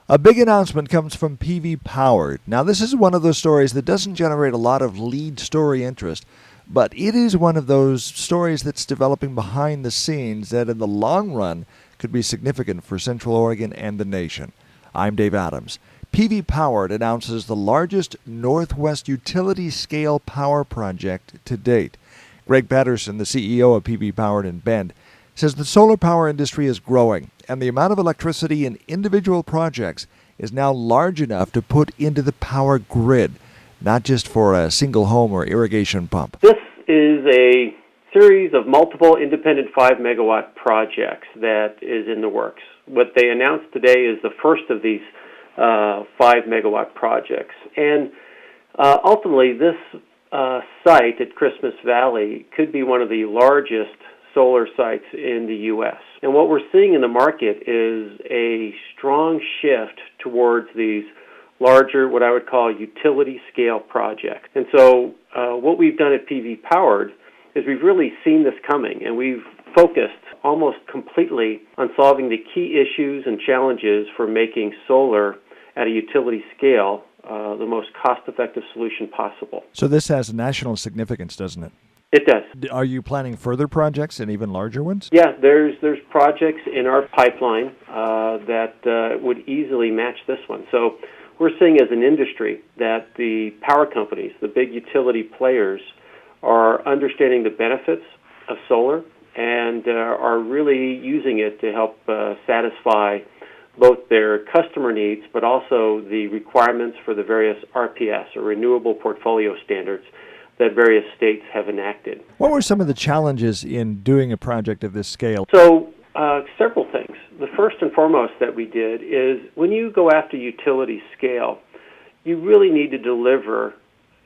A big announcement comes from PV Powered. Now, this is one of those stories that doesn't generate a lot of lead story interest, but it is one of those stories that's developing behind the scenes that in the long run could be significant for Central Oregon and the nation. I'm Dave Adams. PV Powered announces the largest Northwest utility-scale power project to date. Greg Patterson, the CEO of PV Powered in Bend, says the solar power industry is growing, and the amount of electricity in individual projects is now large enough to put into the power grid, not just for a single home or irrigation pump. This is a series of multiple independent 5-megawatt projects that is in the works. What they announced today is the first of these 5-megawatt projects. And ultimately, this site at Christmas Valley could be one of the largest solar sites in the U.S. And what we're seeing in the market is a strong shift towards these larger, what I would call utility-scale projects. And so what we've done at PV Powered is we've really seen this coming, and we've focused almost completely on solving the key issues and challenges for making solar at a utility scale the most cost-effective solution possible. So this has national significance, doesn't it? It does. Are you planning further projects and even larger ones? Yeah, there's projects in our pipeline that would easily match this one. So we're seeing as an industry that the power companies, the big utility players, are understanding the benefits of solar and are really using it to help satisfy both their customer needs, but also the requirements for the various RPS, or Renewable Portfolio Standards, that various states have enacted. What were some of the challenges in doing a project of this scale? So, several things. The first and foremost that we did is when you go after utility scale, you really need to deliver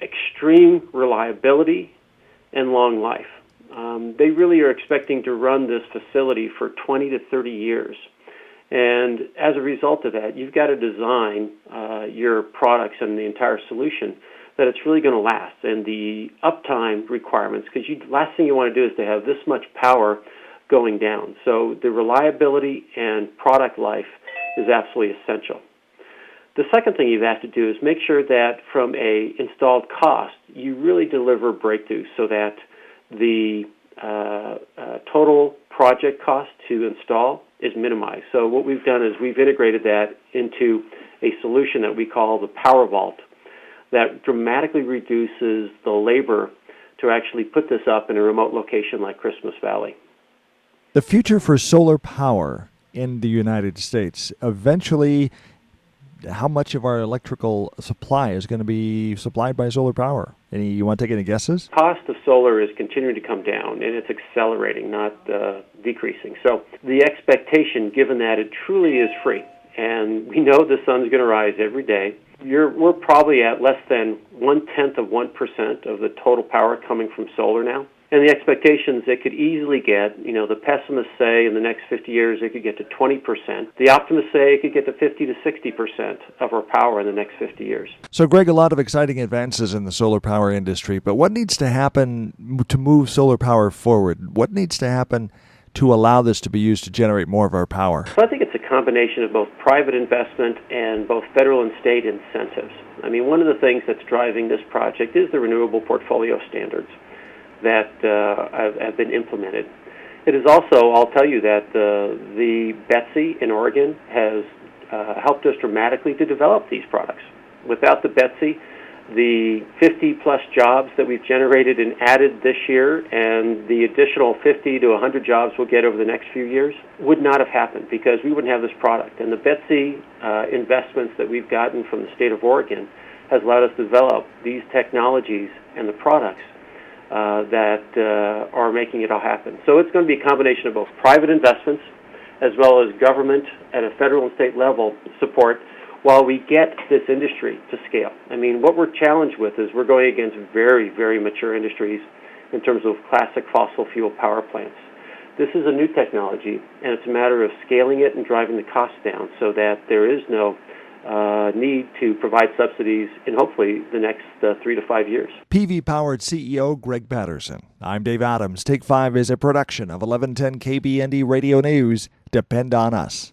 extreme reliability and long life. They really are expecting to run this facility for 20 to 30 years. And as a result of that, you've got to design your products and the entire solution that it's really going to last, and the uptime requirements, because last thing you want to do is to have this much power going down. So the reliability and product life is absolutely essential. The second thing you have to do is make sure that from a installed cost, you really deliver breakthroughs so that the total project cost to install is minimized. So what we've done is we've integrated that into a solution that we call the Power Vault that dramatically reduces the labor to actually put this up in a remote location like Christmas Valley. The future for solar power in the United States, eventually, how much of our electrical supply is going to be supplied by solar power? You want to take any guesses? Cost of solar is continuing to come down, and it's accelerating, not decreasing. So the expectation, given that it truly is free, and we know the sun's going to rise every day, we're probably at less than 0.1% of the total power coming from solar now. And the expectations, it could easily get, the pessimists say in the next 50 years it could get to 20%. The optimists say it could get to 50 to 60% of our power in the next 50 years. So, Greg, a lot of exciting advances in the solar power industry, but what needs to happen to move solar power forward? What needs to happen to allow this to be used to generate more of our power? So I think it's a combination of both private investment and both federal and state incentives. I mean, one of the things that's driving this project is the Renewable Portfolio Standards that have been implemented. It is also, I'll tell you that the BETC in Oregon has helped us dramatically to develop these products. Without the BETC, the 50-plus jobs that we've generated and added this year and the additional 50 to 100 jobs we'll get over the next few years would not have happened because we wouldn't have this product. And the BETC investments that we've gotten from the state of Oregon has allowed us to develop these technologies and the products that are making it all happen. So it's going to be a combination of both private investments as well as government at a federal and state level support while we get this industry to scale. I mean, what we're challenged with is we're going against very, very mature industries in terms of classic fossil fuel power plants. This is a new technology, and it's a matter of scaling it and driving the costs down so that there is no need to provide subsidies in hopefully the next 3 to 5 years. PV Powered CEO Greg Patterson. I'm Dave Adams. Take 5 is a production of 1110 KBND Radio News. Depend on us.